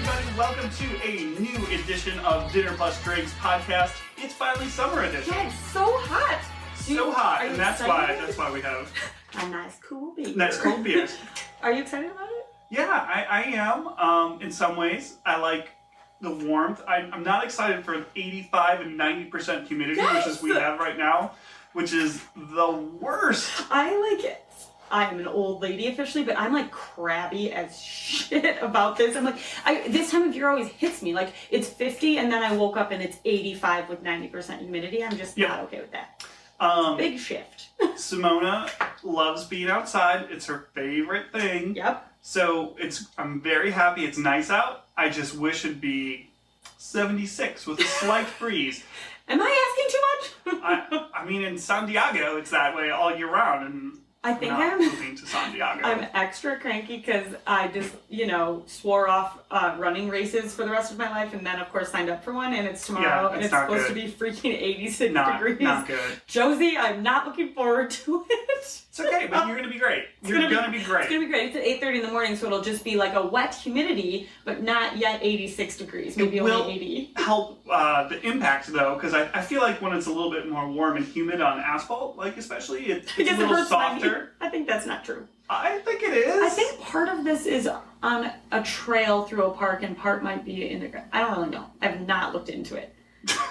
everybody. Welcome to a new edition of Dinner Plus Drinks podcast. It's finally summer edition. Yeah, it's so hot. So hot, and that's why we have a nice cool beer. Nice cold beers. Are you excited about it? Yeah, I am. In some ways, I like the warmth. I'm not excited for 85 and 90% humidity, which is we have right now, which is the worst. I like it. I'm an old lady officially, but I'm like crabby as shit about this. I'm like, this time of year always hits me. Like, it's 50 and then I woke up and it's 85 with 90% humidity. I'm just not okay with that. Big shift. Simona loves being outside. It's her favorite thing. Yep. So I'm very happy it's nice out. I just wish it'd be 76 with a slight breeze. Am I asking too much? I mean, in San Diego, it's that way all year round, and I think I'm moving to San Diego. I'm extra cranky because I just, swore off running races for the rest of my life, and then of course signed up for one, and it's tomorrow, and it's supposed to be freaking 86 degrees. Not good. Josie, I'm not looking forward to it. It's okay, but you're gonna be great. You're gonna be great. It's gonna be great. It's at 8:30 in the morning, so it'll just be like a wet humidity, but not yet 86 degrees. Maybe only 80. Help the impact though, because I feel like when it's a little bit more warm and humid on asphalt, like especially, it's a little softer. I think that's not true. I think it is. I think part of this is on a trail through a park, and part might be in the ground. I don't really know. I've not looked into it.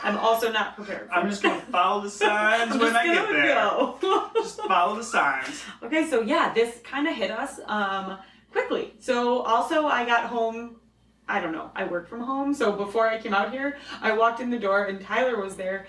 I'm also not prepared. I'm just going to follow the signs when I get there. Go. Just follow the signs. Okay, so yeah, this kind of hit us quickly. So also I got home, I don't know, I worked from home. So before I came out here, I walked in the door and Tyler was there.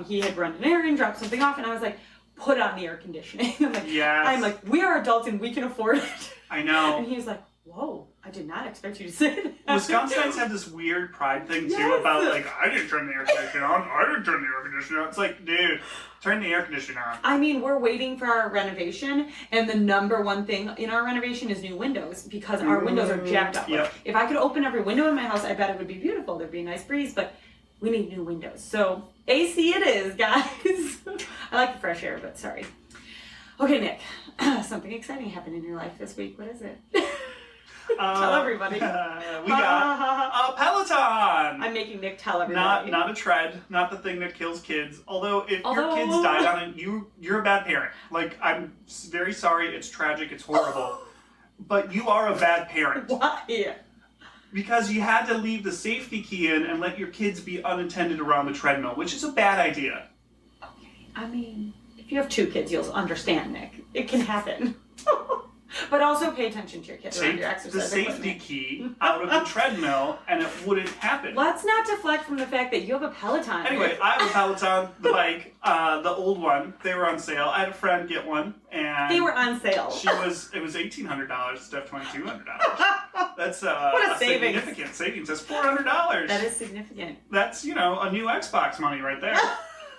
He had run an errand, dropped something off, and I was like, put on the air conditioning. I'm like, we are adults and we can afford it. I know. And he's like, whoa, I did not expect you to say that. Wisconsinites have this weird pride thing too about like, I didn't turn the air conditioner on. I didn't turn the air conditioner on. It's like, dude, turn the air conditioner on. I mean, we're waiting for our renovation, and the number one thing in our renovation is new windows, because our windows are jacked up. Yep. Like, if I could open every window in my house, I bet it would be beautiful. There'd be a nice breeze, but we need new windows. So AC it is, guys. I like the fresh air, but sorry. Okay, Nick, something exciting happened in your life this week. What is it? Tell everybody. We got a Peloton. I'm making Nick tell everybody. Not a tread, not the thing that kills kids. Although if your kids died on it, you're a bad parent. Like, I'm very sorry. It's tragic. It's horrible. But you are a bad parent. Why? Because you had to leave the safety key in and let your kids be unattended around the treadmill, which is a bad idea. Okay, I mean, if you have 2 kids, you'll understand, Nick. It can happen. But also pay attention to your kids around your exercise the safety key out of the treadmill and it wouldn't happen. Let's not deflect from the fact that you have a Peloton. Anyway, I have a Peloton, the bike, the old one. They were on sale. I had a friend get one, and they were on sale. It was $1,800 instead of $2,200. That's what a savings. Significant savings. That's $400. That is significant. That's a new Xbox money right there.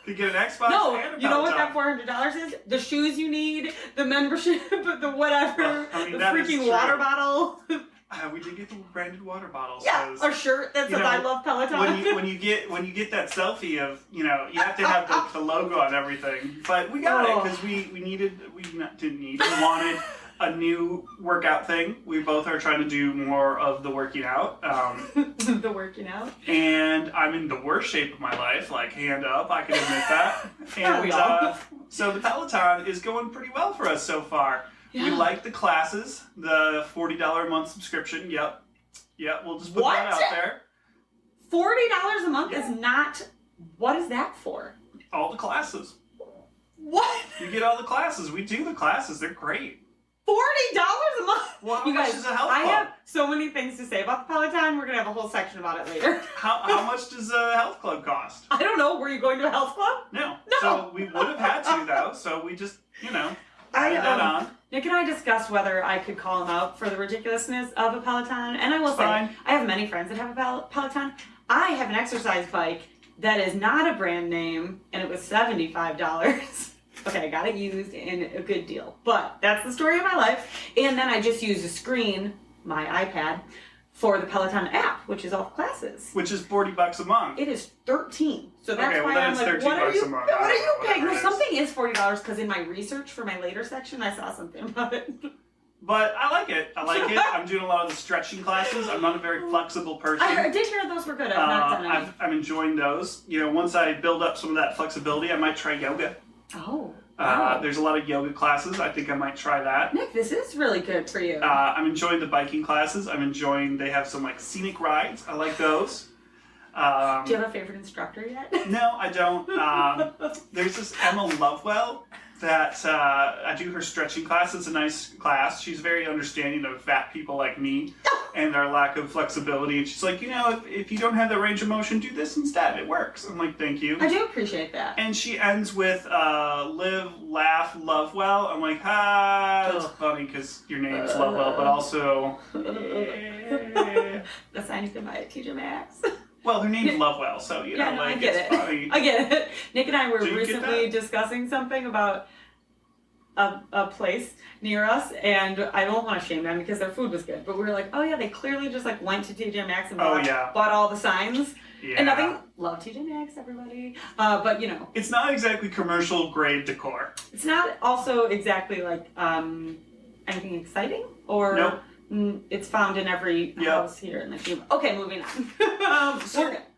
To get an Xbox no, and a Peloton. You know what that $400 is? The shoes you need, the membership, the whatever, well, I mean, the freaking water bottle. We did get the branded water bottles. Yeah, a shirt that says I love Peloton. When you get that selfie of you have to have the logo on everything. But we got it because we wanted a new workout thing. We both are trying to do more of the working out. The working out. And I'm in the worst shape of my life, like hand up, I can admit that. And so the Peloton is going pretty well for us so far. Yeah. We like the classes, the $40 a month subscription. Yep, we'll just put that out there. $40 a month is not, what is that for? All the classes. What? You get all the classes. We do the classes. They're great. $40 a month? Well, how much is a health club? I have so many things to say about the Peloton. We're going to have a whole section about it later. How much does a health club cost? I don't know. Were you going to a health club? No. So we would have had to, though. So we just, added that on. Nick and I discussed whether I could call him out for the ridiculousness of a Peloton. And I will say, I have many friends that have a Peloton. I have an exercise bike that is not a brand name, and it was $75. Okay, I got it used in a good deal. But that's the story of my life. And then I just used a screen, my iPad, for the Peloton app, which is all classes. Which is $40 a month. It is $13. So that's okay, why then I'm it's like, $13 what are you a month. What are you paying? No, something is $40 because in my research for my later section, I saw something about it. But I like it. I'm doing a lot of the stretching classes. I'm not a very flexible person. I did hear those were good. I've not done any. I'm enjoying those. Once I build up some of that flexibility, I might try yoga. Oh. Wow. There's a lot of yoga classes. I think I might try that. Nick, this is really good for you. I'm enjoying the biking classes. They have some scenic rides. I like those. Do you have a favorite instructor yet? No, I don't. There's this Emma Lovewell that I do her stretching class. It's a nice class. She's very understanding of fat people like me and our lack of flexibility. And she's like, if you don't have the range of motion, do this instead. It works. I'm like, thank you. I do appreciate that. And she ends with live, laugh, love well. I'm like, that's funny because your name's Lovewell, but also... The sign you can buy at TJ Maxx. Well, her name's Lovewell, so, I get it's it. funny. I get it. Nick and I were recently discussing something about a place near us, and I don't want to shame them because their food was good, but we were like, oh yeah, they clearly just went to TJ Maxx and bought all the signs. Yeah. And nothing, love TJ Maxx, everybody. But it's not exactly commercial grade decor. It's not also exactly anything exciting or... Nope. It's found in every house here in the kingdom. Okay, moving on.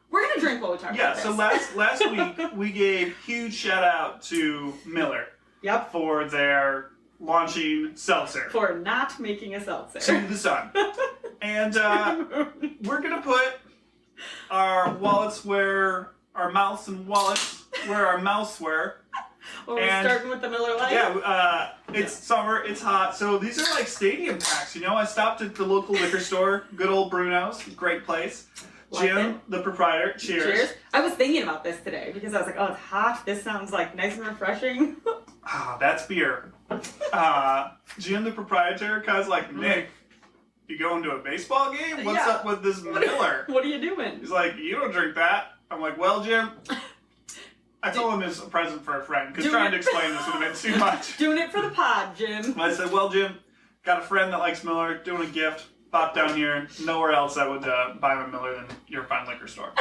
We're gonna drink while we talk about Yeah, this. so last week we gave huge shout out to Miller. Yep. For their launching seltzer. For not making a seltzer. To the sun. And we're gonna put our wallets where our mouths and wallets where our mouths were. Well, we're starting with the Miller Lite? Yeah, it's summer, it's hot, so these are stadium packs, I stopped at the local liquor store, good old Bruno's, great place. Jim, the proprietor, cheers. I was thinking about this today, because I was like, oh, it's hot, this sounds nice and refreshing. That's beer. Jim, the proprietor, kind of like, Nick, you going to a baseball game? What's up with this Miller? What are you doing? He's like, you don't drink that. I'm like, well, Jim... I told him it's a present for a friend, because trying to explain this would have been too much. Doing it for the pod, Jim. I said, well, Jim, got a friend that likes Miller, doing a gift, pop down here. Nowhere else I would buy him a Miller than your fine liquor store.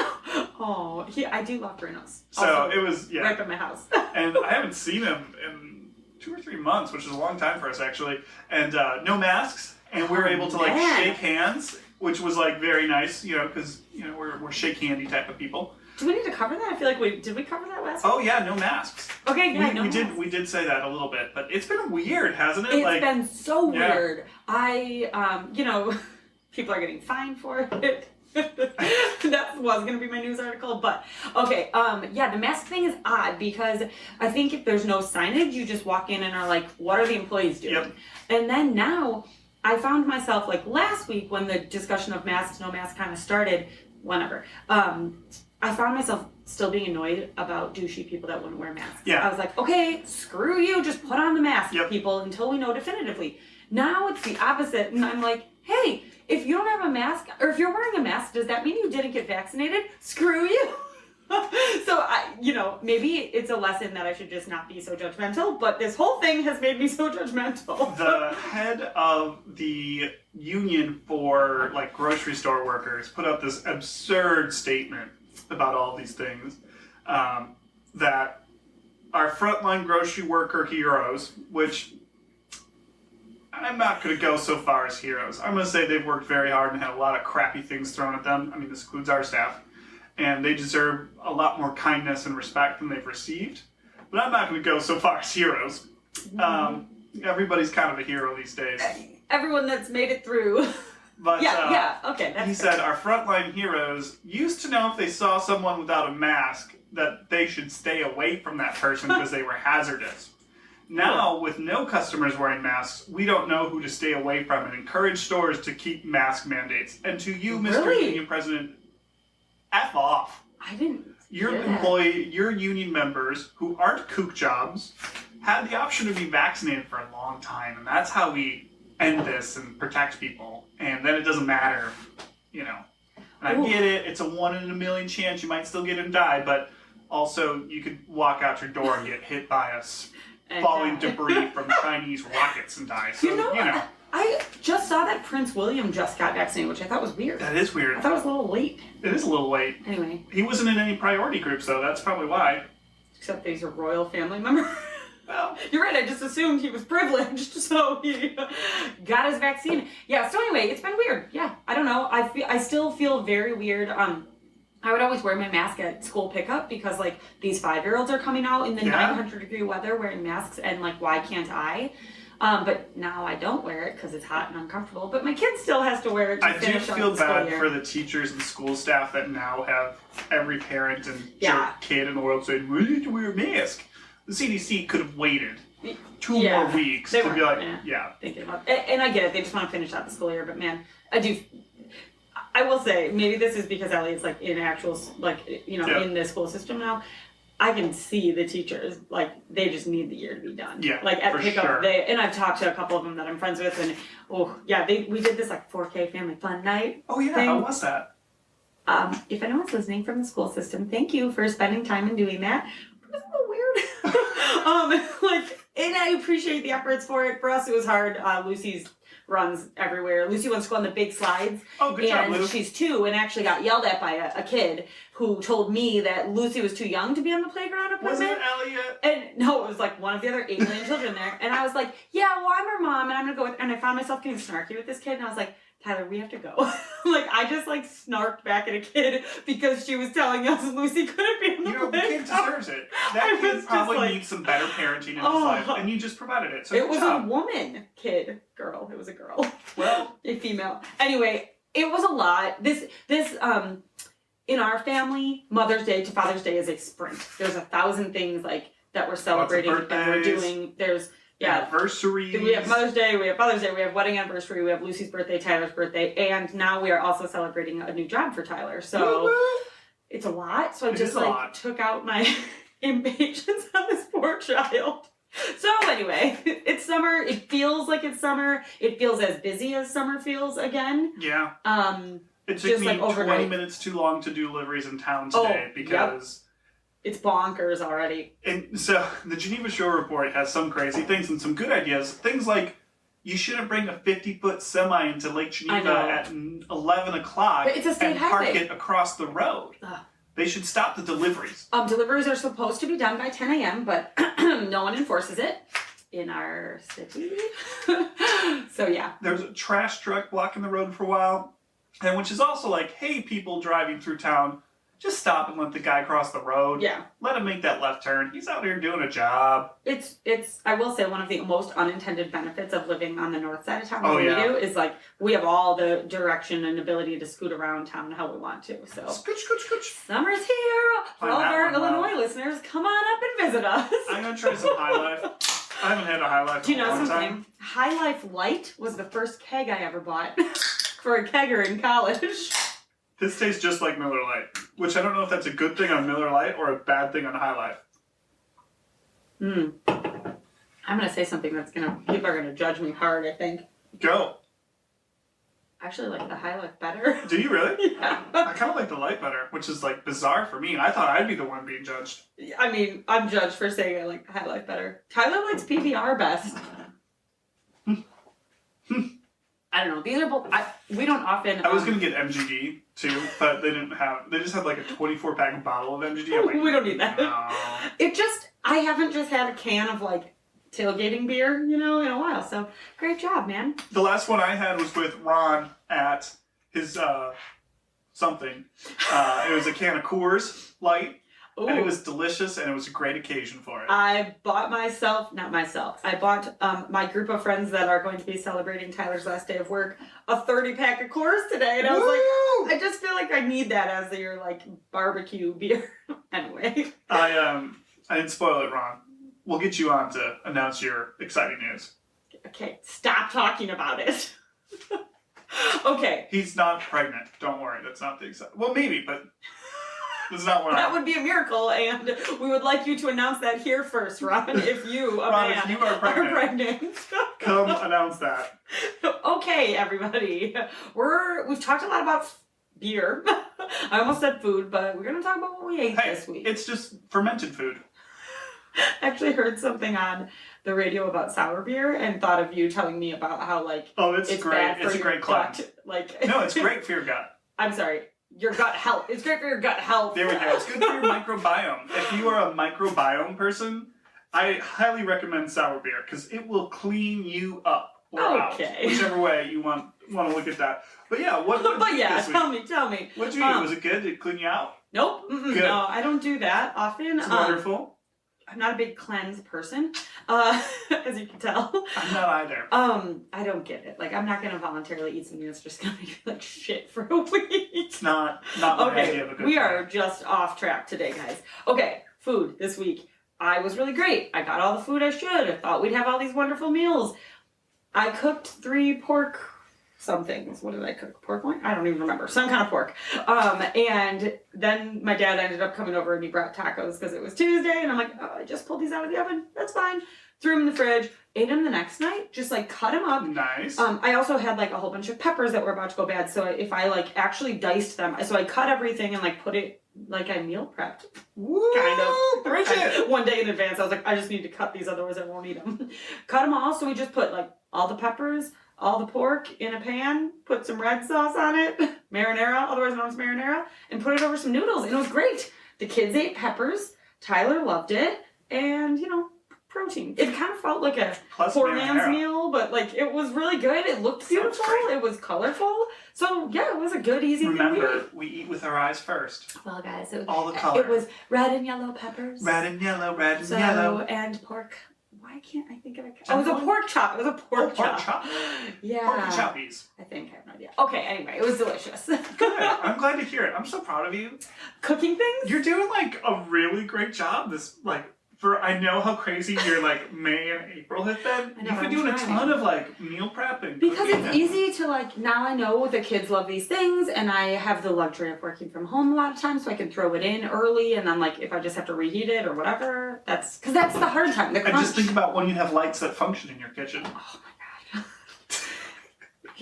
Oh, I do love Bruno's. So also, it was, right by my house. And I haven't seen him in 2 or 3 months, which is a long time for us, actually. And no masks, and we were able to, shake hands, which was, very nice, because, we're shake-handy type of people. Do we need to cover that? I feel like did we cover that last week? Oh yeah, no masks. Okay, yeah, we did say that a little bit, but it's been weird, hasn't it? It's been so weird. People are getting fined for it. That was going to be my news article, but okay. The mask thing is odd because I think if there's no signage, you just walk in and are like, what are the employees doing? Yep. And then now I found myself last week when the discussion of masks, no masks kind of started, whenever. I found myself still being annoyed about douchey people that wouldn't wear masks. Yeah. I was like, okay, screw you, just put on the mask, people, until we know definitively. Now it's the opposite, and I'm like, hey, if you don't have a mask, or if you're wearing a mask, does that mean you didn't get vaccinated? Screw you. So, maybe it's a lesson that I should just not be so judgmental, but this whole thing has made me so judgmental. The head of the union for, grocery store workers put out this absurd statement about all these things, that our frontline grocery worker heroes, which I'm not going to go so far as heroes. I'm going to say they've worked very hard and had a lot of crappy things thrown at them. I mean, this includes our staff. And they deserve a lot more kindness and respect than they've received. But I'm not going to go so far as heroes. Everybody's kind of a hero these days. Everyone that's made it through. But okay. He said our frontline heroes used to know if they saw someone without a mask that they should stay away from that person because they were hazardous. Now, with no customers wearing masks, we don't know who to stay away from and encourage stores to keep mask mandates. And to you, Mr. Union President, F off. I didn't. Your employee, your union members who aren't kook jobs had the option to be vaccinated for a long time, and that's how we end this and protect people. And then it doesn't matter, And I get it; it's a 1 in a million chance you might still get and die, but also you could walk out your door and get hit by falling debris from Chinese rockets and die. So I just saw that Prince William just got vaccinated, which I thought was weird. That is weird. I thought it was a little late. It is a little late. Anyway. He wasn't in any priority groups, though. That's probably why. Except that he's a royal family member. Well, you're right. I just assumed he was privileged, so he got his vaccine. Yeah. So anyway, it's been weird. Yeah. I don't know. I still feel very weird. I would always wear my mask at school pickup because like these 5-year-olds are coming out in the 900-degree weather wearing masks, and like why can't I? But now I don't wear it because it's hot and uncomfortable. But my kid still has to wear it. I do feel bad for the teachers and school staff that now have every parent and kid in the world saying, "We need to wear a mask." The CDC could have waited 2 more weeks to be like, thinking about it. And I get it. They just want to finish out the school year. But man, I will say, maybe this is because Ellie's like in actual, like, in the school system now. I can see the teachers, like, they just need the year to be done. Yeah, like at pickup, sure. and I've talked to a couple of them that I'm friends with, and we did this like 4K family fun night. Oh yeah, how was that? If anyone's listening from the school system, thank you for spending time and doing that. It was a little weird. And I appreciate the efforts for it. For us, it was hard. Lucy's runs everywhere. Lucy wants to go on the big slides. Oh, good job, Lou. She's 2 and actually got yelled at by a kid who told me that Lucy was too young to be on the playground equipment. Was it Elliot? And no, it was like one of the other 8 million children there. And I was like, yeah, well, I'm her mom and I'm going to go with, and I found myself getting snarky with this kid, and I was like, Tyler, we have to go. I just snarked back at a kid because she was telling us Lucy couldn't be on the playground. The kid deserves it. That kid probably needs some better parenting in his life, and you just provided it. So it was a woman, girl. It was a girl. Well, a female. Anyway, it was a lot. This in our family, Mother's Day to Father's Day is a sprint. There's 1,000 things that we're celebrating and we're doing. There's anniversaries. We have Mother's Day, we have Father's Day, we have wedding anniversary, we have Lucy's birthday, Tyler's birthday, and now we are also celebrating a new job for Tyler. So it's a lot. So I just took out my impatience on this poor child. So anyway, it's summer. It feels like it's summer. It feels as busy as summer feels again. Yeah. It took me 20 minutes too long to do deliveries in town today because... It's bonkers already. And so the Geneva Shore Report has some crazy things and some good ideas. Things like you shouldn't bring a 50-foot semi into Lake Geneva at 11 o'clock and park it across the road. They should stop the deliveries. Deliveries are supposed to be done by 10 a.m., but no one enforces it in our city. So yeah. There's a trash truck blocking the road for a while, and which is also like, hey, people driving through town, just stop and let the guy cross the road. Yeah. Let him make that left turn. He's out here doing a job. It's I will say one of the most unintended benefits of living on the north side of town we do is we have all the direction and ability to scoot around town how we want to. So scooch. Summer's here. For all of our Illinois listeners, come on up and visit us. I'm gonna try some High Life. I haven't had a High Life in a long time. Do you know something? High Life Light was the first keg I ever bought for a kegger in college. This tastes just like Miller Lite, which I don't know if that's a good thing on Miller Lite or a bad thing on High Life. I'm going to say something people are going to judge me hard, I think. Go. I actually like the High Life better. Do you really? Yeah. I kind of like the Light better, which is bizarre for me. I thought I'd be the one being judged. I mean, I'm judged for saying I like the High Life better. Tyler likes PBR best. I don't know. These are both. We don't often. I was gonna get MGD too, but they didn't have. They just had a 24-pack bottle of MGD. I'm like, we don't need that. No. I haven't just had a can of tailgating beer, in a while. So great job, man. The last one I had was with Ron at his something. It was a can of Coors Light. Ooh. And it was delicious, and it was a great occasion for it. I bought my group of friends that are going to be celebrating Tyler's last day of work a 30-pack of Coors today, and I was like, I just feel like I need that as your barbecue beer. Anyway, I didn't spoil it, Ron. We'll get you on to announce your exciting news. Okay, stop talking about it. Okay. He's not pregnant. Don't worry, that's not the exciting. Well, maybe, but. That would be a miracle, and we would like you to announce that here first, Ron, if you, if you are pregnant. Come announce that. Okay, everybody. We've talked a lot about beer. I almost said food, but we're going to talk about what we ate this week. It's just fermented food. I actually heard something on the radio about sour beer and thought of you telling me about how, it's great. It's a great cleanse. No, it's great for your gut. I'm sorry. Your gut health. It's great for your gut health. There we go. It's good for your microbiome. If you are a microbiome person, I highly recommend sour beer because it will clean you up or out, whichever way you want to look at that. But yeah, what but yeah, this week? tell me. What'd you eat? Was it good? Did it clean you out? Nope. Good. No, I don't do that often. It's wonderful. I'm not a big cleanse person, as you can tell. I'm not either. I don't get it. Like, I'm not going to voluntarily eat something that's just going to make me like shit for a week. It's not my idea of a good we are just off track today, guys. Okay, food this week. I was really great. I got all the food I should. I thought we'd have all these wonderful meals. I cooked 3 pork somethings. What did I cook? Pork loin? I don't even remember. Some kind of pork. And then my dad ended up coming over and he brought tacos because it was Tuesday. And I'm like, oh, I just pulled these out of the oven. That's fine. Threw them in the fridge. Ate them the next night. Just like cut them up. Nice. I also had like a whole bunch of peppers that were about to go bad. So if I like actually diced them, so I cut everything and like put it like I meal prepped. Woo, kind of. Bridget. One day in advance. I was like, I just need to cut these, otherwise I won't eat them. Cut them all. So we just put like all the peppers, all the pork in a pan, put some red sauce on it, marinara, otherwise known as marinara, and put it over some noodles, and it was great. The kids ate peppers, Tyler loved it, and, protein. It kind of felt like a poor man's meal, but, like, it was really good. It looked beautiful. It was colorful. So, yeah, it was a good, easy thing. Remember, we eat with our eyes first. Well, guys, all the color. It was red and yellow peppers. Red and yellow. And pork. Why can't I think of it? Oh, it was a pork chop. It was a pork chop. Yeah. Pork choppies. I think I have no idea. Okay, anyway, it was delicious. Good. I'm glad to hear it. I'm so proud of you. Cooking things? You're doing like a really great job I know how crazy your like May and April have been. You've been doing a ton of like meal prep and because it's easy to like, now I know the kids love these things and I have the luxury of working from home a lot of times, so I can throw it in early, and then like if I just have to reheat it or whatever, that's the hard time. The crunch. And just think about when you have lights that function in your kitchen. Oh my god.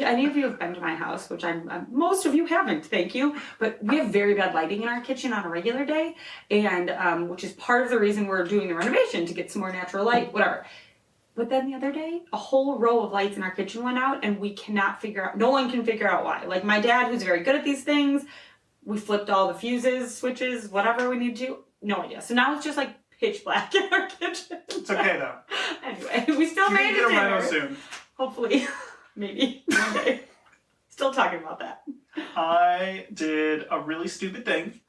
Any of you have been to my house, which most of you haven't, thank you, but we have very bad lighting in our kitchen on a regular day, and which is part of the reason we're doing the renovation, to get some more natural light, whatever. But then the other day, a whole row of lights in our kitchen went out, and we cannot figure out, no one can figure out why. Like my dad, who's very good at these things, we flipped all the fuses, switches, whatever we need to, no idea. So now it's just like pitch black in our kitchen. It's okay though. Anyway, we still made it. You're gonna get a reno soon. Hopefully. Maybe one day. Still talking about that. I did a really stupid thing,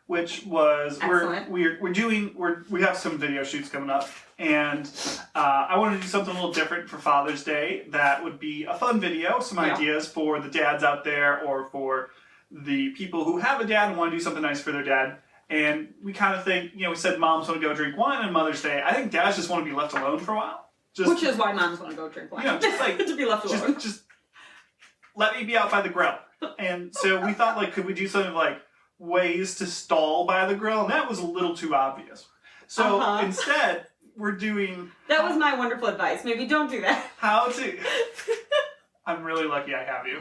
which was we have some video shoots coming up, and I wanted to do something a little different for Father's Day. That would be a fun video, some ideas for the dads out there, or for the people who have a dad and want to do something nice for their dad. And we kind of think, we said moms want to go drink wine on Mother's Day. I think dads just want to be left alone for a while. Which is why moms want to go drink wine. Just like to be left alone. Just let me be out by the grill. And so we thought, like, could we do something like ways to stall by the grill? And that was a little too obvious. So instead, we're doing... That was my wonderful advice. Maybe don't do that. How to... I'm really lucky I have you.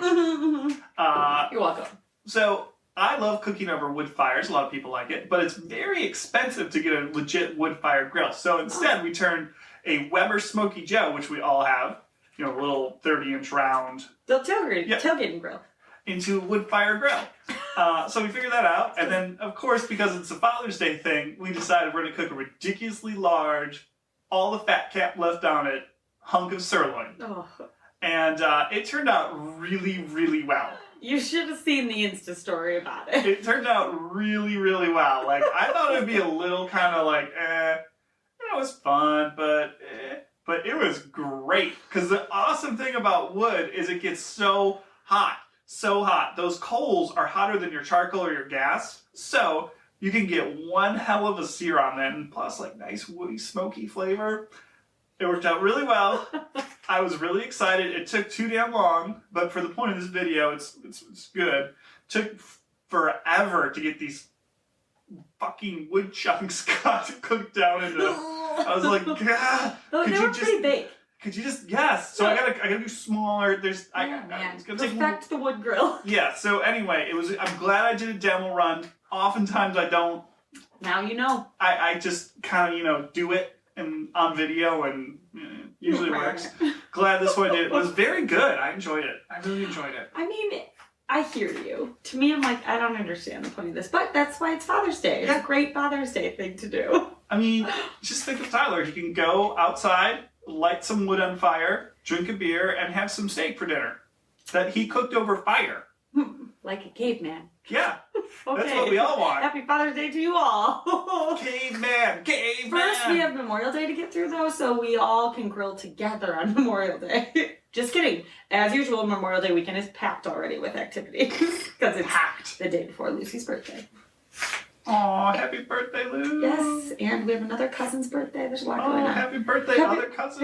You're welcome. So I love cooking over wood fires. A lot of people like it. But it's very expensive to get a legit wood fire grill. So instead, we turned a Weber Smoky Joe, which we all have, a little 30-inch round. The tailgating grill. Into a wood fire grill. So we figured that out. And then, of course, because it's a Father's Day thing, we decided we're going to cook a ridiculously large, all the fat cap left on it, hunk of sirloin. Oh. And it turned out really, really well. You should have seen the Insta story about it. It turned out really, really well. Like, I thought it would be a little kind of like, it was fun, but it was great. Because the awesome thing about wood is it gets so hot. So hot. Those coals are hotter than your charcoal or your gas. So you can get one hell of a sear on that, and plus like nice woody smoky flavor. It worked out really well. I was really excited. It took too damn long, but for the point of this video, it's good. It took forever to get these fucking wood chunks cooked down into. I was like, God, pretty big. Could you just So I gotta do smaller. It's gonna perfect the wood grill. Yeah. So anyway, I'm glad I did a demo run. Oftentimes I don't. Now you know. I just kind of do it on video, and usually works. Glad this one did. It was very good. I enjoyed it. I really enjoyed it. I mean, I hear you. To me, I'm like, I don't understand the point of this, but that's why it's Father's Day. It's a great Father's Day thing to do. I mean, just think of Tyler. He can go outside, light some wood on fire, drink a beer, and have some steak for dinner that he cooked over fire. Like a caveman. Yeah. Okay. That's what we all want. Happy Father's Day to you all. Caveman. First, we have Memorial Day to get through, though, so we all can grill together on Memorial Day. Just kidding. As usual, Memorial Day weekend is packed already with activities because it's packed the day before Lucy's birthday. Aw, happy birthday, Lou. Yes, and we have another cousin's birthday. There's a lot going on. Happy birthday, other cousin.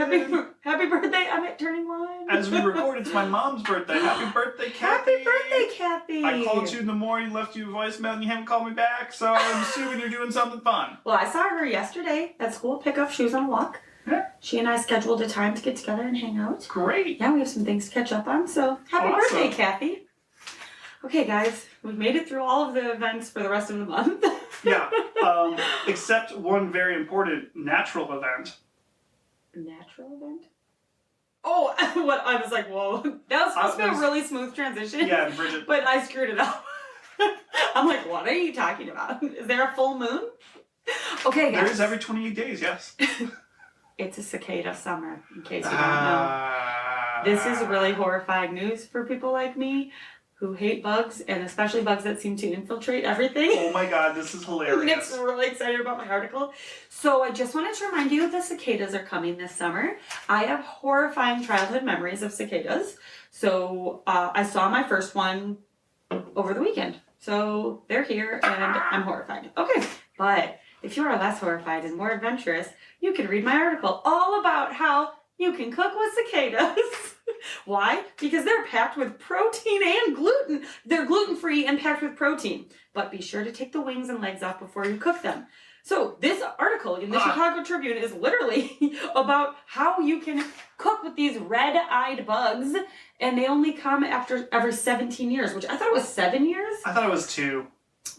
Happy birthday, I'm at turning 1. As we record, it's my mom's birthday. Happy birthday, Kathy. Happy birthday, Kathy. I called you in the morning, left you a voicemail, and you haven't called me back, so I'm assuming you're doing something fun. Well, I saw her yesterday at school pick up shoes on a walk. Yeah. She and I scheduled a time to get together and hang out. Great. Yeah, we have some things to catch up on, so happy birthday, Kathy. Okay, guys, we've made it through all of the events for the rest of the month. Yeah, except one very important natural event. Natural event? Oh, what? I was like, whoa. That was supposed to be a really smooth transition. Yeah, Bridget. But I screwed it up. I'm like, what are you talking about? Is there a full moon? Okay, guys. There is every 28 days, yes. It's a cicada summer, in case you don't know. This is really horrifying news for people like me who hate bugs, and especially bugs that seem to infiltrate everything. Oh my god, this is hilarious. Nick's really excited about my article. So I just wanted to remind you the cicadas are coming this summer. I have horrifying childhood memories of cicadas. So I saw my first one over the weekend. So they're here, and I'm horrified. Okay, but if you are less horrified and more adventurous, you can read my article all about how you can cook with cicadas. Why? Because they're packed with protein and gluten. They're gluten-free and packed with protein. But be sure to take the wings and legs off before you cook them. So this article in the Chicago Tribune is literally about how you can cook with these red-eyed bugs, and they only come after every 17 years, which I thought it was 7 years. I thought it was 2.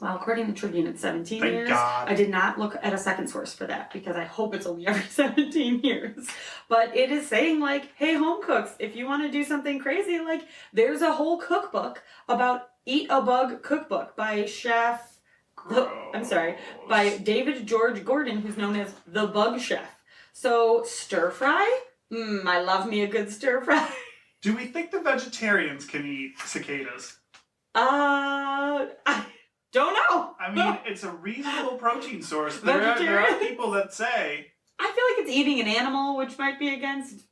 Well, according to the Tribune, it's 17 years. Thank God. I did not look at a second source for that because I hope it's only every 17 years. But it is saying, like, hey, home cooks, if you want to do something crazy, like, there's a whole cookbook about Eat a Bug Cookbook by by David George Gordon, who's known as the Bug Chef. So, stir fry? I love me a good stir fry. Do we think the vegetarians can eat cicadas? I don't know. I mean, it's a reasonable protein source. There are people that say... I feel like it's eating an animal, which might be against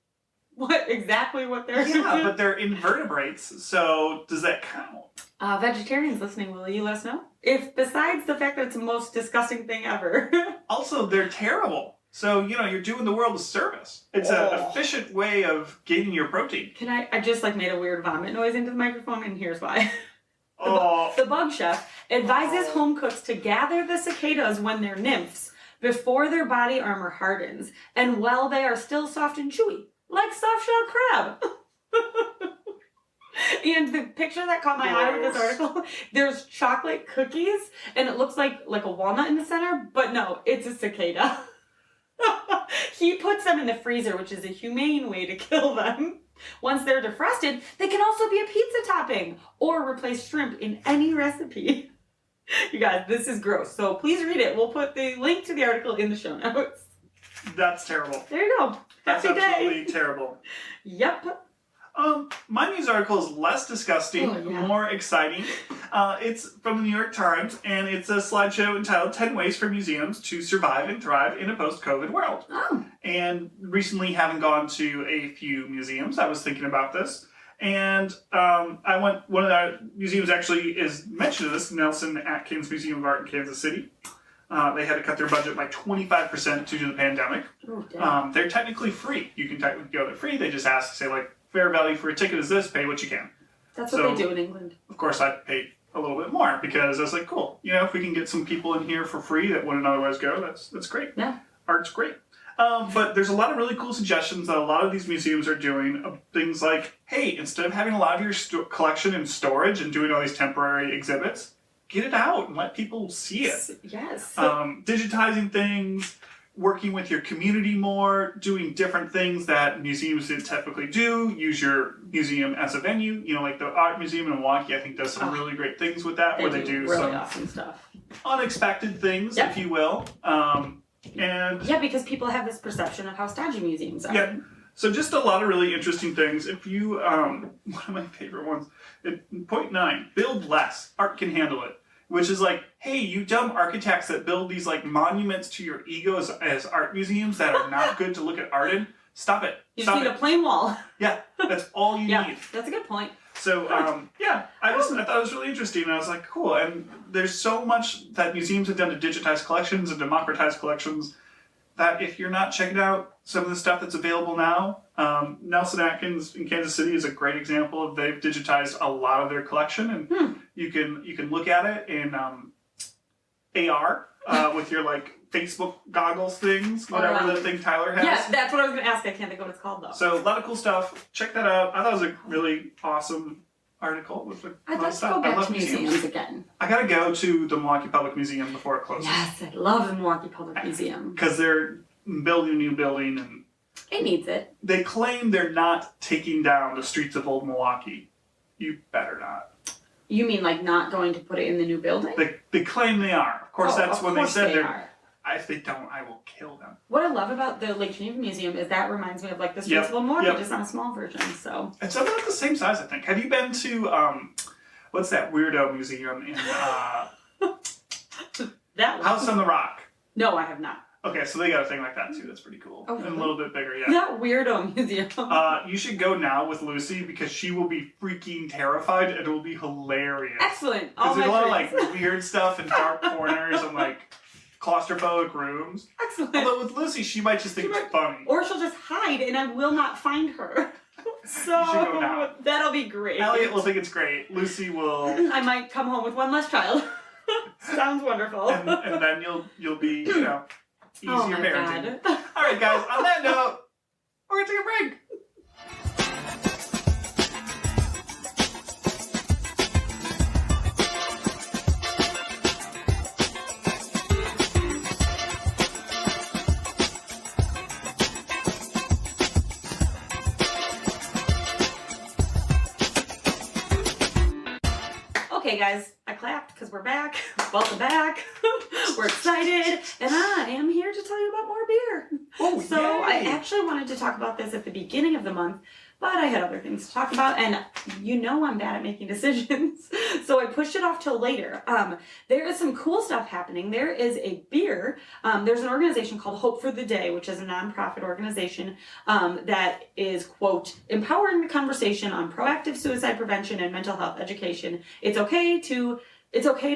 what they're doing. Yeah, but they're invertebrates, so does that count? Vegetarians listening, will you let us know? If besides the fact that it's the most disgusting thing ever. Also, they're terrible. So, you're doing the world a service. It's an efficient way of gaining your protein. I just made a weird vomit noise into the microphone, and here's why. The Bug Chef advises home cooks to gather the cicadas when they're nymphs before their body armor hardens and while they are still soft and chewy, like soft-shell crab. And the picture that caught my eye with this article, there's chocolate cookies, and it looks like a walnut in the center, but no, it's a cicada. He puts them in the freezer, which is a humane way to kill them. Once they're defrosted, they can also be a pizza topping or replace shrimp in any recipe. You guys, this is gross, so please read it. We'll put the link to the article in the show notes. That's terrible. There you go. That's absolutely terrible. Yep. My news article is less disgusting, more exciting. It's from the New York Times, and it's a slideshow entitled 10 Ways for Museums to Survive and Thrive in a Post-COVID World. Oh. And recently, having gone to a few museums, I was thinking about this. And one of the museums actually is mentioned in this, Nelson Atkins Museum of Art in Kansas City. They had to cut their budget by 25% due to the pandemic. Oh, they're technically free. You can technically go there free. They just ask, say, fair value for a ticket is this, pay what you can. That's what they do in England. Of course, I paid a little bit more because I was like, cool. If we can get some people in here for free that wouldn't otherwise go, that's great. Yeah. Art's great. But there's a lot of really cool suggestions that a lot of these museums are doing of things like, hey, instead of having a lot of your collection in storage and doing all these temporary exhibits, get it out and let people see it. Yes. Digitizing things, working with your community more, doing different things that museums didn't typically do. Use your museum as a venue. Like the Art Museum in Milwaukee, I think does some really great things with that, where they do really some awesome stuff. unexpected things, if you will. And yeah, because people have this perception of how stodgy museums are. Yeah. So just a lot of really interesting things. If you, one of my favorite ones, point 9, build less. Art can handle it. Which is like, hey, you dumb architects that build these like monuments to your ego as art museums that are not good to look at art in, stop it. You just need a plain wall. Yeah, that's all you need. That's a good point. So, I thought it was really interesting, and I was like, cool. And there's so much that museums have done to digitize collections and democratize collections that if you're not checking out some of the stuff that's available now, Nelson Atkins in Kansas City is a great example of they've digitized a lot of their collection, and you can look at it in AR with your like Facebook goggles things, whatever the thing Tyler has. Yeah, that's what I was going to ask. I can't think of what it's called though. So a lot of cool stuff. Check that out. I thought it was a really awesome article with a I'd lot like of to stuff. go back I love to museums again. I gotta go to the Milwaukee Public Museum before it closes. Yes, I love the Milwaukee Public Museum. Because they're building a new building and it needs it. they claim they're not taking down the streets of old Milwaukee. You better not. You mean like not going to put it in the new building? They claim they are. Of course, that's when they said they they're. are. If they don't, I will kill them. What I love about the Lake Geneva Museum is that reminds me of like the streets of old Milwaukee, just on a small version. So it's about the same size, I think. Have you been to what's that weirdo museum in that one. House on the Rock? No, I have not. Okay, so they got a thing like that too. That's pretty cool. Oh, And really? a little bit bigger, yeah. That weirdo museum. You should go now with Lucy because she will be freaking terrified and it will be hilarious. Excellent. Because there's a lot of like dreams. weird stuff and dark corners and like claustrophobic rooms. Excellent. Although with Lucy, she might just think it's funny. Or she'll just hide and I will not find her. So You should go now. that'll be great. Elliot will think it's great. Lucy will, I might come home with one less child. Sounds wonderful. and then you'll be easier oh my parenting. God. All right, guys. On that note, we're gonna take a break. Okay, guys, I clapped because we're back. Welcome back. We're excited, and I am here to tell you about more beer. Oh, So yay. I actually wanted to talk about this at the beginning of the month, but I had other things to talk about, and you know I'm bad at making decisions, so I pushed it off till later. There is some cool stuff happening. There is a beer. There's an organization called Hope for the Day, which is a nonprofit organization that is, quote, empowering the conversation on proactive suicide prevention and mental health education. It's okay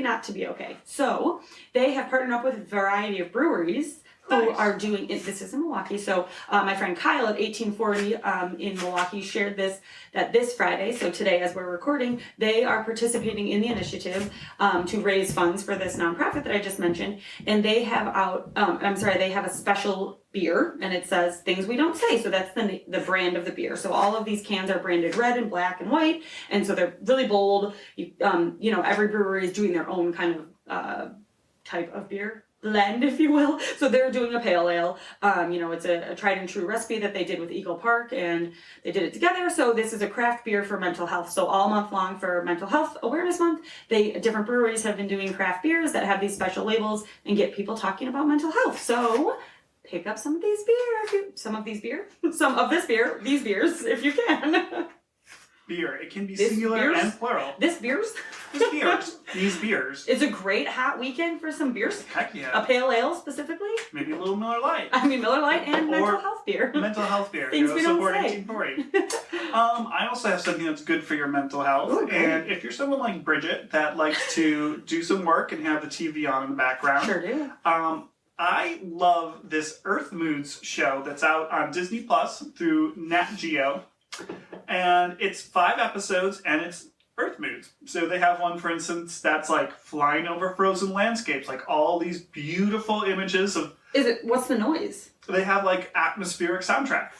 not to be okay. So they have partnered up with a variety of breweries who are doing it. This is in Milwaukee. So my friend Kyle at 1840 in Milwaukee shared that this Friday, so today as we're recording, they are participating in the initiative to raise funds for this nonprofit that I just mentioned. And they have they have a special beer, and it says things we don't say. So that's the brand of the beer. So all of these cans are branded red and black and white, and so they're really bold. Every brewery is doing their own kind of type of beer blend, if you will. So they're doing a pale ale. It's a tried and true recipe that they did with Eagle Park, and they did it together. So this is a craft beer for mental health. So all month long for Mental Health Awareness Month, different breweries have been doing craft beers that have these special labels and get people talking about mental health. So pick up some of these beers, if you can. Beer. It can be This singular beers? and plural. These beers. These beers. It's a great hot weekend for some beers. Heck yeah. A pale ale specifically. Maybe a little Miller Lite. I mean, Miller Lite and Or mental health beer. Mental health beer. Things we don't support say. 1840. I also have something that's good for your mental health. Ooh, great. And if you're someone like Bridget that likes to do some work and have the TV on in the background, Sure do. I love this Earth Moods show that's out on Disney Plus through Nat Geo. And it's 5 episodes and it's Earth Moods. So they have one, for instance, that's like flying over frozen landscapes, like all these beautiful images of. What's the noise? They have like atmospheric soundtrack.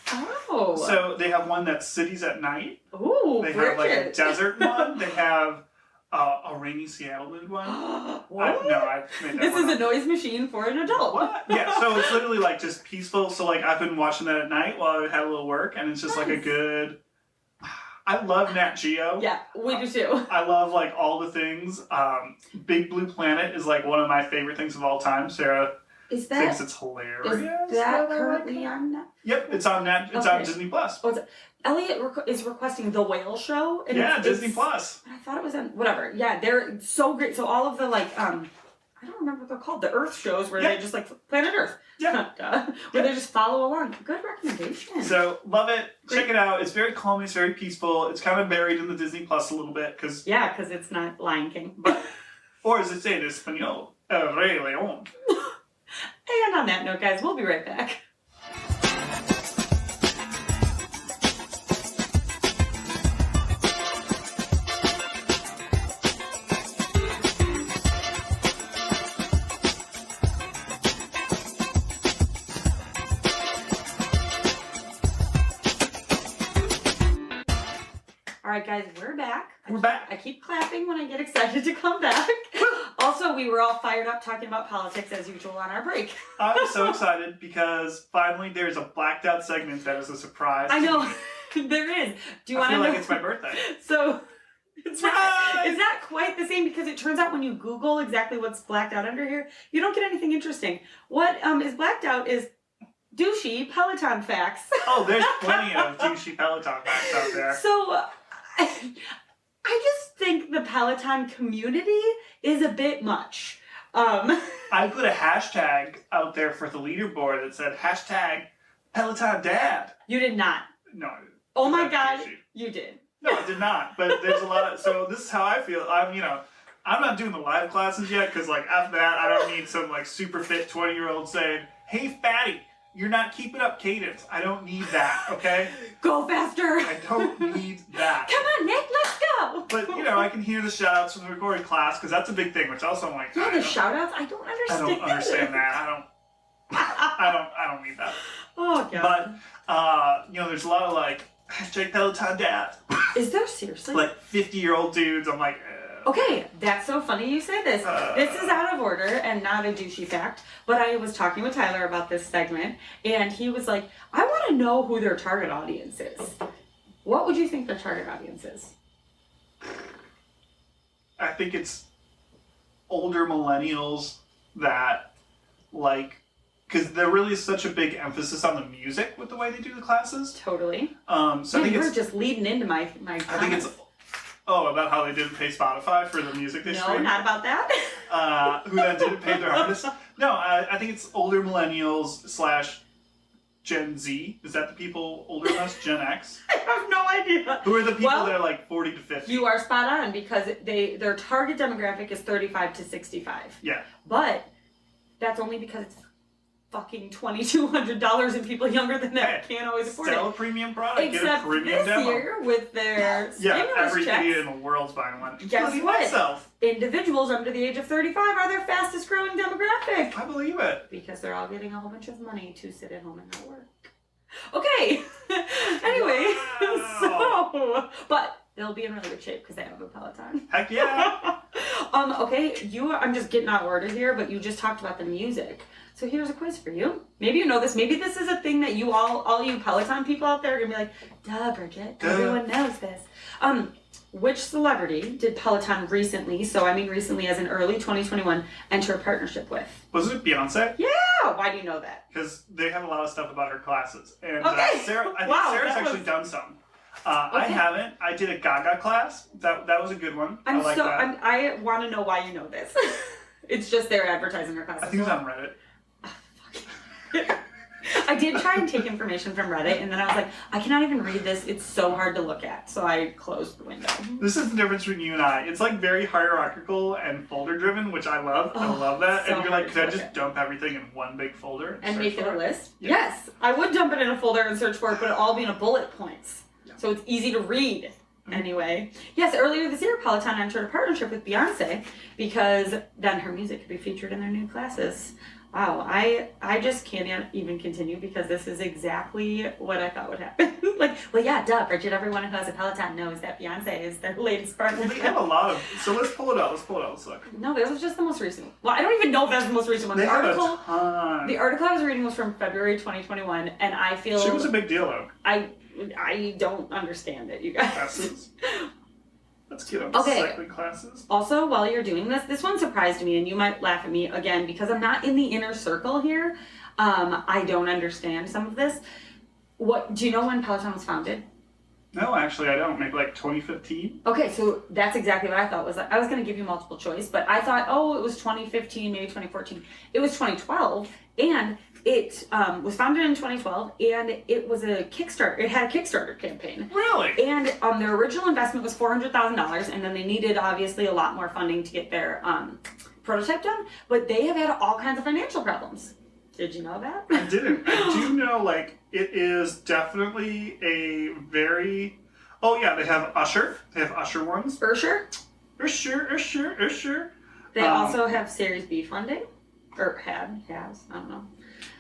Oh. So they have one that's cities at night. Ooh, They Bridget. have like a desert one. They have a rainy Seattle mood one. What? I made that This one is up. a noise machine for an adult. What? Yeah, so it's literally like just peaceful. So like I've been watching that at night while I had a little work, and it's just like a good. I love Nat Geo. Yeah, we do too. I love like all the things. Big Blue Planet is like one of my favorite things of all time. Sarah thinks it's hilarious. Is that currently on Netflix? Yep, it's on It's on Disney Plus. Oh, Elliot is requesting The Whale Show. And Disney Plus. I thought it was on whatever. Yeah, they're so great. So all of the I don't remember what they're called. The Earth shows where they just Planet Earth. Yeah. Where they just follow along. Good recommendation. So love it. Check it out. It's very calming. It's very peaceful. It's kind of buried in the Disney Plus a little bit because it's not Lion King. But or as it say in Espanol, El Rey León. And on that note, guys, we'll be right back. All right, guys, we're back. We're back. I keep clapping when I get excited to come back. Also, we were all fired up talking about politics as usual on our break. I'm so excited because finally there's a blacked out segment that is a surprise. I know. There is. Do you want to know? I feel like it's my birthday. So it's not quite the same because it turns out when you Google exactly what's blacked out under here, you don't get anything interesting. What is blacked out is douchey Peloton facts. Oh, there's plenty of douchey Peloton facts out there. So I just think the Peloton community is a bit much. I put a hashtag out there for the leaderboard that said hashtag Peloton Dad. You did not. No. Oh my God, you did. No, I did not. But there's a lot of. So this is how I feel. I'm not doing the live classes yet because after that I don't need some super fit 20-year-old saying, "Hey, fatty, you're not keeping up cadence." I don't need that. Okay. Go faster. I don't need that. Come on, Nick, let's go. But I can hear the shout outs from the recording class because that's a big thing, which also I'm like, yeah, the shout outs, I don't understand. I don't understand that. I don't need that. Oh God. But there's a lot of hashtag Peloton Dad. Is there seriously? 50-year-old dudes. I'm like. Okay, that's so funny you say this. This is out of order and not a douchey fact, but I was talking with Tyler about this segment, and he was like, I want to know who their target audience is. What would you think their target audience is? I think it's older millennials that because there really is such a big emphasis on the music with the way they do the classes. Totally. So I think you're just leading into my comments. I think it's about how they didn't pay Spotify for the music they streamed? No, not about that. Who then didn't pay their artists? No, I think it's older millennials / Gen Z. Is that the people older than us? Gen X? I have no idea. Who are the people that are 40 to 50? You are spot on because their target demographic is 35 to 65. Yeah. But that's only because it's fucking $2,200 and people younger than that can't always afford it. Sell a premium product, Except get a premium this demo. year with their stimulus every checks, idiot in the world's buying one. Guess what? Myself. Individuals under the age of 35 are their fastest growing demographic. I believe it. Because they're all getting a whole bunch of money to sit at home and not work. Okay. Anyway, wow. but they'll be in really good shape because they have a Peloton. Heck yeah. Okay, I'm just getting out of order here, but you just talked about the music. So here's a quiz for you. Maybe you know this. Maybe this is a thing that you all you Peloton people out there are gonna be like, duh, Bridget, everyone knows this. Which celebrity did Peloton recently, so I mean recently as in early 2021, enter a partnership with? Was it Beyonce? Yeah! Why do you know that? Because they have a lot of stuff about her classes. And okay. Sarah, I think Sarah's actually done some. I haven't. I did a Gaga class. That was a good one. I like that. I want to know why you know this. It's just they're advertising her classes. I think it's on Reddit. I did try and take information from Reddit, and then I was like, I cannot even read this. It's so hard to look at. So I closed the window. This is the difference between you and I. It's very hierarchical and folder driven, which I love. I love that. So and you're like, could I just dump everything in one big folder? And make it a list? Yeah. Yes. I would dump it in a folder and search for it, but it'll all be in a bullet points. Yeah. So it's easy to read. Anyway, yes, earlier this year, Peloton entered a partnership with Beyonce because then her music could be featured in their new classes. Wow, I just can't even continue because this is exactly what I thought would happen. Well, yeah, duh, Bridget, everyone who has a Peloton knows that Beyonce is their latest partner. Well, they have a lot of, so let's pull it out. Let's look. No, this was just the most recent. Well, I don't even know if that's the most recent one. They the have article, a ton. The article I was reading was from February 2021, and I feel... She was a big deal, though. I don't understand it, you guys. Let's get on to cycling classes. Also, while you're doing this one surprised me, and you might laugh at me again because I'm not in the inner circle here. I don't understand some of this. Do you know when Peloton was founded? No, actually, I don't. Maybe like 2015. Okay, so that's exactly what I thought. I was going to give you multiple choice, but I thought, it was 2015, maybe 2014. It was 2012, and it was founded in 2012, and it was a Kickstarter. It had a Kickstarter campaign. Really? And their original investment was $400,000, and then they needed, obviously, a lot more funding to get their prototype done, but they have had all kinds of financial problems. Did you know that? I didn't. I do know, it is definitely a very... Oh, yeah, they have Usher. They have Usher ones. Usher. They also have Series B funding. Or has, I don't know.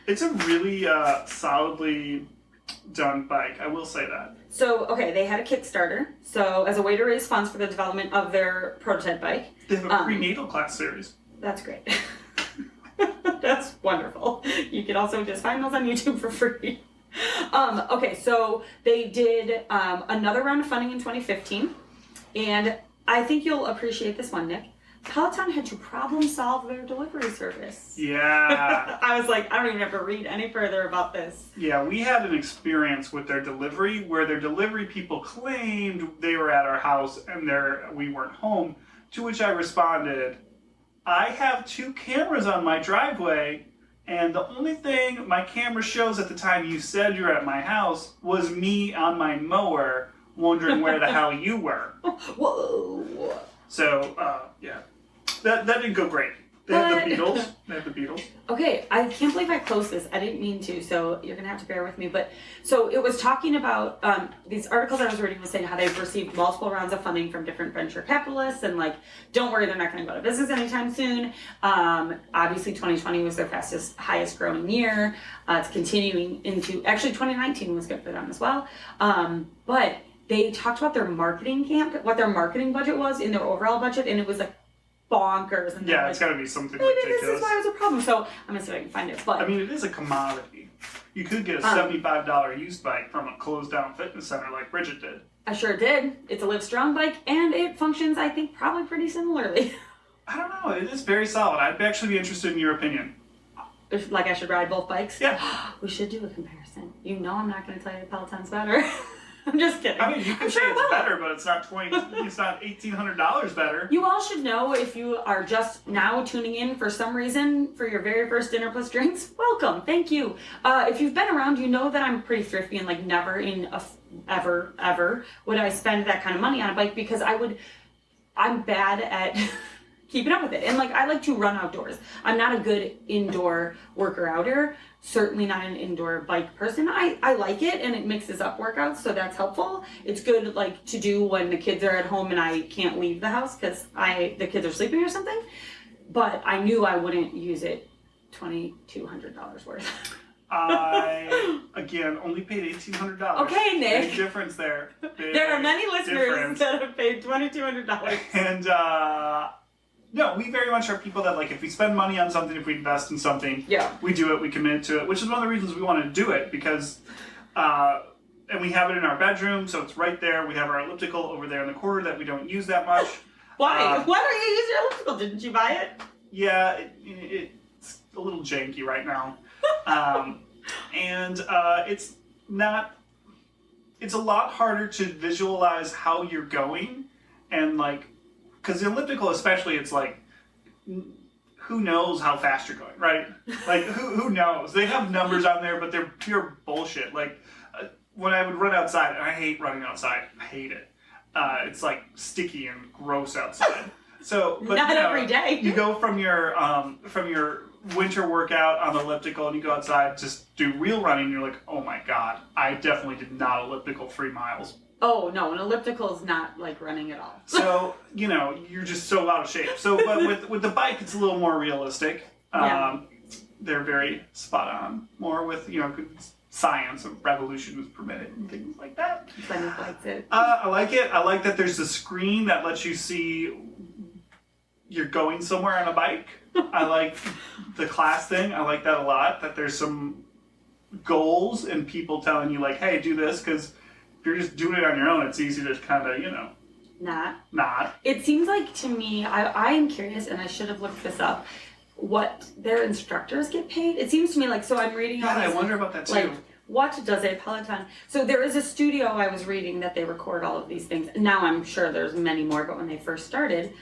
It's a really solidly done bike, I will say that. So, okay, they had a Kickstarter. So, as a way to raise funds for the development of their prototype bike. They have a prenatal class series. That's great. That's wonderful. You can also just find those on YouTube for free. Okay, so they did another round of funding in 2015, and I think you'll appreciate this one, Nick. Peloton had to problem solve their delivery service. Yeah. I was like, I don't even have to read any further about this. Yeah, we had an experience with their delivery where their delivery people claimed they were at our house and we weren't home, to which I responded, I have 2 cameras on my driveway, and the only thing my camera shows at the time you said you're at my house was me on my mower wondering where the hell you were. Whoa. So, yeah. That didn't go great. They had the Beatles. Okay, I can't believe I closed this. I didn't mean to, so you're going to have to bear with me. But so it was talking about these articles I was reading was saying how they've received multiple rounds of funding from different venture capitalists, and don't worry, they're not going to go out of business anytime soon. Obviously, 2020 was their highest growing year. It's continuing into, actually 2019 was good for them as well. But they talked about their marketing what their marketing budget was in their overall budget, and it was bonkers. And yeah, it's got to be something maybe ridiculous. This is why it was a problem. So I'm gonna see if I can find it. But I mean, it is a commodity. You could get a $75 used bike from a closed-down fitness center like Bridget did. I sure did. It's a Live Strong bike, and it functions, I think, probably pretty similarly. I don't know. It is very solid. I'd actually be interested in your opinion. Like I should ride both bikes? Yeah. We should do a comparison. You know I'm not going to tell you Peloton's better. I'm just kidding. I mean, you can say it's better, but it's not $1,800 better. You all should know, if you are just now tuning in for some reason for your very first Dinner Plus Drinks, welcome. Thank you. If you've been around, you know that I'm pretty thrifty and never in ever would I spend that kind of money on a bike, because I'm bad at keeping up with it. And I like to run outdoors. I'm not a good indoor worker-outer. Certainly not an indoor bike person. I like it, and it mixes up workouts, so that's helpful. It's good to do when the kids are at home and I can't leave the house because the kids are sleeping or something. But I knew I wouldn't use it $2,200 worth. I, again, only paid $1,800. Okay, Nick. Big difference there. There are many listeners that have paid $2,200. And, no, we very much are people that, if we spend money on something, if we invest in something, we do it, we commit to it, which is one of the reasons we want to do it, because, and we have it in our bedroom, so it's right there. We have our elliptical over there in the corner that we don't use that much. Why? Why don't you use your elliptical? Didn't you buy it? Yeah, it's a little janky right now. And it's a lot harder to visualize how you're going, and because the elliptical especially, it's who knows how fast you're going, right? Who knows? They have numbers on there, but they're pure bullshit. When I would run outside, and I hate running outside. I hate it. It's sticky and gross outside. So, but not every day. You go from your winter workout on the elliptical, and you go outside, just do real running, and you're like, oh my god, I definitely did not elliptical 3 miles. Oh, no, an elliptical is not running at all. So, you're just so out of shape. So, but with the bike, it's a little more realistic. They're very spot on. More with, science of revolution is permitted and things like that. Nick likes it. I like it. I like that there's a screen that lets you see you're going somewhere on a bike. I like the class thing. I like that a lot, that there's some goals and people telling you, hey, do this, because if you're just doing it on your own, it's easy to kind of, Not. It seems like to me, I am curious, and I should have looked this up, what their instructors get paid. It seems to me like, so I'm reading all Yeah, these, I wonder about that too. like, what does a Peloton? So there is a studio I was reading that they record all of these things. Now I'm sure there's many more, but when they first started,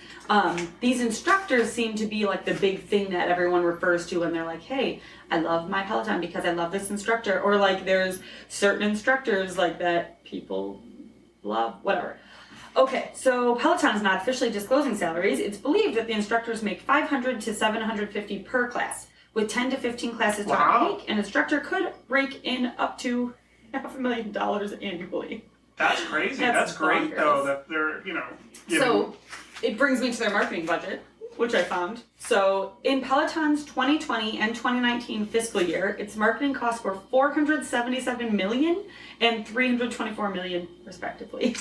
these instructors seem to be like the big thing that everyone refers to when they're like, hey, I love my Peloton because I love this instructor. Or like there's certain instructors like that people love, whatever. Okay, so Peloton is not officially disclosing salaries. It's believed that the instructors make $500 to $750 per class. With 10 to 15 classes taught a week, an instructor could rake in up to $500,000 annually. That's crazy. That's great, though, that they're, So, it brings me to their marketing budget, which I found. So, in Peloton's 2020 and 2019 fiscal year, its marketing costs were $477 million and $324 million, respectively.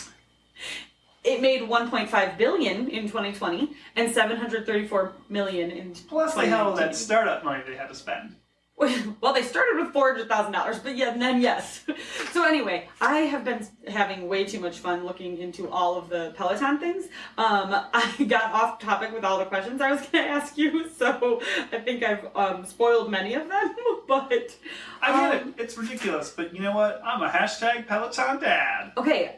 It made $1.5 billion in 2020 and $734 million in 2019. Plus, they had all that startup money they had to spend. Well, they started with $400,000, but yeah, and then yes. So anyway, I have been having way too much fun looking into all of the Peloton things. I got off topic with all the questions I was going to ask you, so I think I've spoiled many of them. But I get it. It's ridiculous, but you know what? I'm a hashtag Peloton dad. Okay,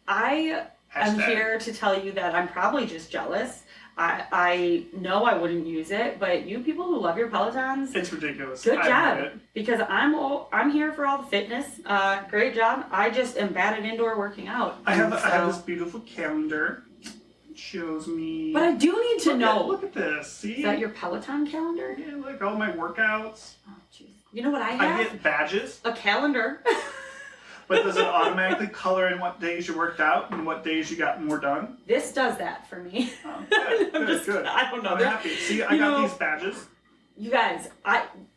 I'm here to tell you that I'm probably just jealous. I know I wouldn't use it, but you people who love your Pelotons, it's ridiculous. Good job, because I'm here for all the fitness. Great job. I just am bad at indoor working out. I have this beautiful calendar. It shows me. But I do need to know. Look at this. See? Is that your Peloton calendar? Yeah, look, all my workouts. Oh, jeez. You know what I have? I get badges. A calendar. But does it automatically color in what days you worked out and what days you got more done? This does that for me. Oh, good. I don't know. I'm happy. See, I got these badges. You guys,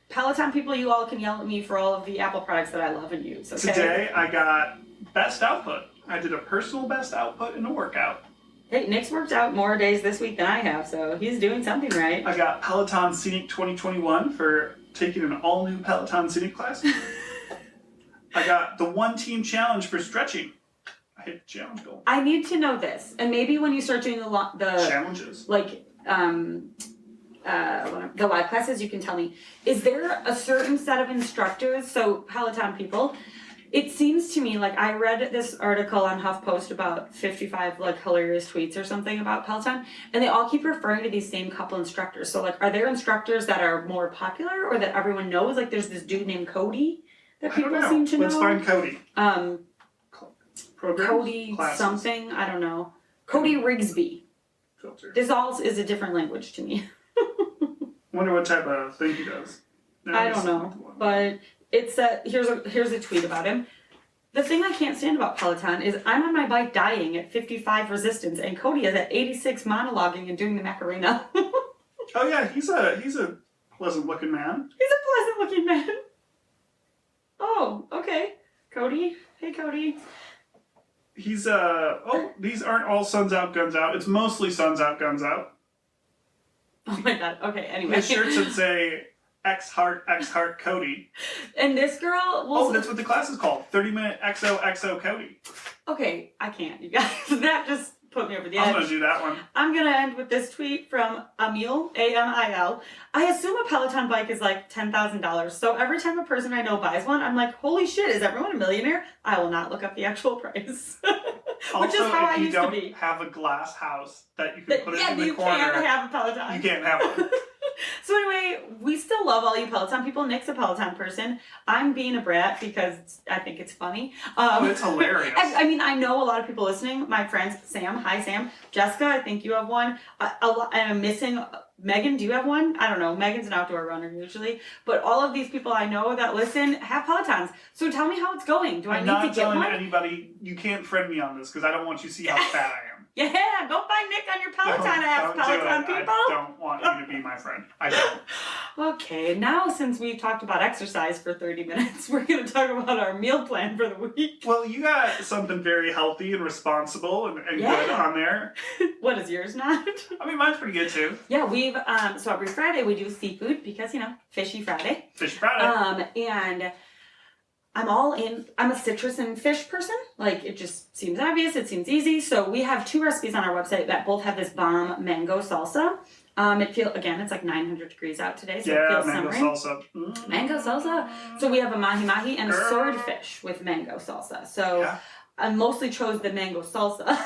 Peloton people, you all can yell at me for all of the Apple products that I love and use. Okay? Today, I got best output. I did a personal best output in a workout. Hey, Nick's worked out more days this week than I have, so he's doing something right. I got Peloton Scenic 2021 for taking an all-new Peloton Scenic class. I got the One Team Challenge for stretching. I hit the challenge goal. I need to know this, and maybe when you start doing the challenges, like the live classes, you can tell me. Is there a certain set of instructors? So Peloton people, it seems to me like I read this article on HuffPost about 55 like hilarious tweets or something about Peloton, and they all keep referring to these same couple instructors. So like, are there instructors that are more popular or that everyone knows? Like, there's this dude named Cody that people seem to know. Let's find Cody. Programs? Cody classes. Something, I don't know. Cody Rigsby. Filter. This all is a different language to me. Wonder what type of thing he does. I don't know, but it's here's a tweet about him. The thing I can't stand about Peloton is I'm on my bike dying at 55 resistance, and Cody is at 86 monologuing and doing the Macarena. Oh yeah, he's a pleasant looking man. He's a pleasant looking man. Oh, okay. Cody. Hey, Cody. He's, these aren't all Suns Out, Guns Out. It's mostly Suns Out, Guns Out. Oh my god. Okay, anyway. His shirts would say, X Heart, Cody. And this girl will... Oh, that's what the class is called. 30-minute XOXO Cody. Okay, I can't, you guys. That just put me over the edge. I'm going to do that one. I'm going to end with this tweet from Amil, A-M-I-L. I assume a Peloton bike is like $10,000. So every time a person I know buys one, I'm like, holy shit, is everyone a millionaire? I will not look up the actual price. Which is how I used to be. Also, if you don't have a glass house that you can put it in the corner. Yeah, you can't have a Peloton. You can't have one. So anyway, we still love all you Peloton people. Nick's a Peloton person. I'm being a brat because I think it's funny. It's hilarious. I mean, I know a lot of people listening. My friends, Sam. Hi, Sam. Jessica, I think you have one. I'm missing... Megan, do you have one? I don't know. Megan's an outdoor runner usually. But all of these people I know that listen have Pelotons. So tell me how it's going. Do I need to get one? I'm not telling anybody. You can't friend me on this because I don't want you to see how fat I am. Yeah, go find Nick on your Peloton app, Peloton people. I don't want you to be my friend. I don't. Okay, now since we've talked about exercise for 30 minutes, we're going to talk about our meal plan for the week. Well, you got something very healthy and responsible and good on there. What is yours not? I mean, mine's pretty good too. Yeah, we've, so every Friday we do seafood because, Fishy Friday. Fishy Friday. And I'm all in. I'm a citrus and fish person. Like, it just seems obvious. It seems easy. So we have 2 recipes on our website that both have this bomb mango salsa. It's like 900 degrees out today, so it feels mango summery. salsa. Mango salsa. So we have a mahi-mahi and a swordfish with mango salsa. So I mostly chose the mango salsa.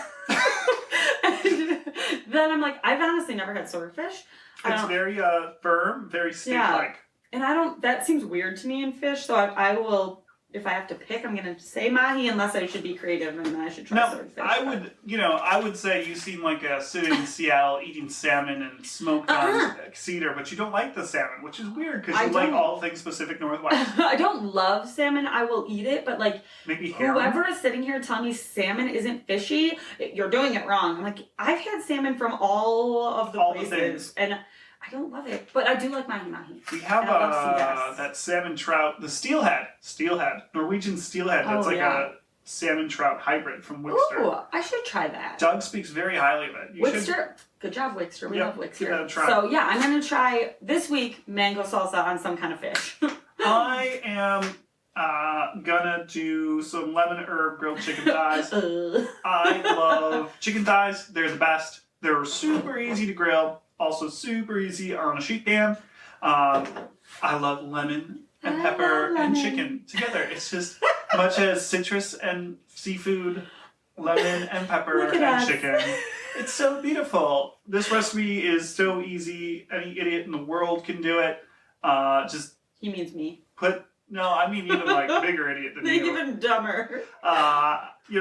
And then I'm like, I've honestly never had swordfish. It's very firm, very steak-like. And that seems weird to me in fish, so I will, if I have to pick, I'm going to say mahi unless I should be creative and I should try swordfish. I would say you seem like a sitting in Seattle eating salmon and smoked on cedar, but you don't like the salmon, which is weird because you like all things Pacific Northwest. I don't love salmon. I will eat it, but like, maybe whoever is sitting here telling me salmon isn't fishy, you're doing it wrong. I'm like, I've had salmon from all of the places, and I don't love it, but I do like mahi-mahi. We have that salmon trout, the steelhead, Norwegian steelhead. That's a salmon trout hybrid from Wickster. Ooh, I should try that. Doug speaks very highly of it. Wickster, good job, Wickster. We love Wickster. Give that a try. So yeah, I'm gonna try this week mango salsa on some kind of fish. I am gonna do some lemon herb grilled chicken thighs. I love chicken thighs. They're the best. They're super easy to grill. Also super easy on a sheet pan. I love lemon and pepper and chicken together. It's just much as citrus and seafood, lemon and pepper and chicken. It's so beautiful. This recipe is so easy. Any idiot in the world can do it. He means me. I mean even like bigger idiot than you. Even dumber.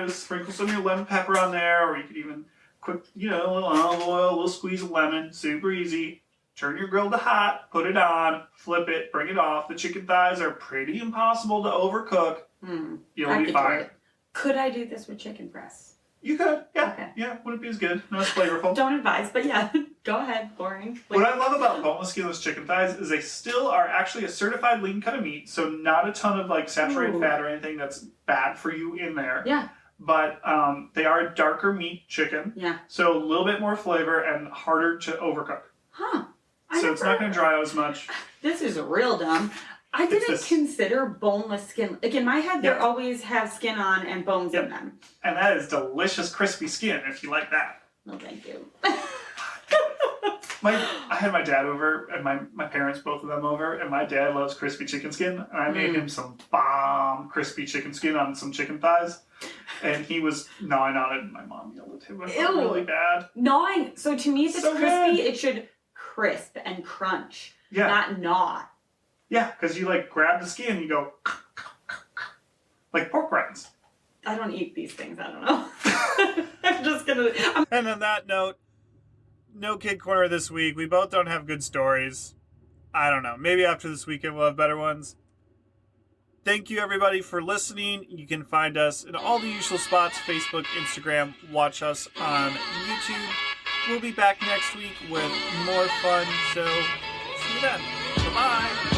Sprinkle some of your lemon pepper on there, or you could even quick, a little olive oil, a little squeeze of lemon, super easy. Turn your grill to hot, put it on, flip it, bring it off. The chicken thighs are pretty impossible to overcook. You'll be fine. Could I do this with chicken breasts? You could, yeah. Okay. Yeah, wouldn't be as good. Not as flavorful. Don't advise, but yeah, go ahead. Boring. What I love about boneless, skinless chicken thighs is they still are actually a certified lean cut of meat, so not a ton of like saturated fat or anything that's bad for you in there. Yeah. But they are darker meat chicken. Yeah. So a little bit more flavor and harder to overcook. Huh. It's not going to dry out as much. This is real dumb. I didn't consider boneless skin. Like in my head, they always have skin on and bones in them. And that is delicious, crispy skin if you like that. No, thank you. I had my dad over and my parents, both of them over, and my dad loves crispy chicken skin. And I made him some bomb crispy chicken skin on some chicken thighs. And he was gnawing on it, and my mom yelled at him. It felt really bad. Gnawing. So to me, if it's crispy, good. It should crisp and crunch, yeah. not gnaw. Yeah, because you like grab the skin and you go like pork rinds. I don't eat these things. I don't know. I'm just gonna. And on that note, no kid corner this week. We both don't have good stories. I don't know. Maybe after this weekend we'll have better ones. Thank you everybody for listening. You can find us in all the usual spots: Facebook, Instagram. Watch us on YouTube. We'll be back next week with more fun. So see you then. Bye-bye.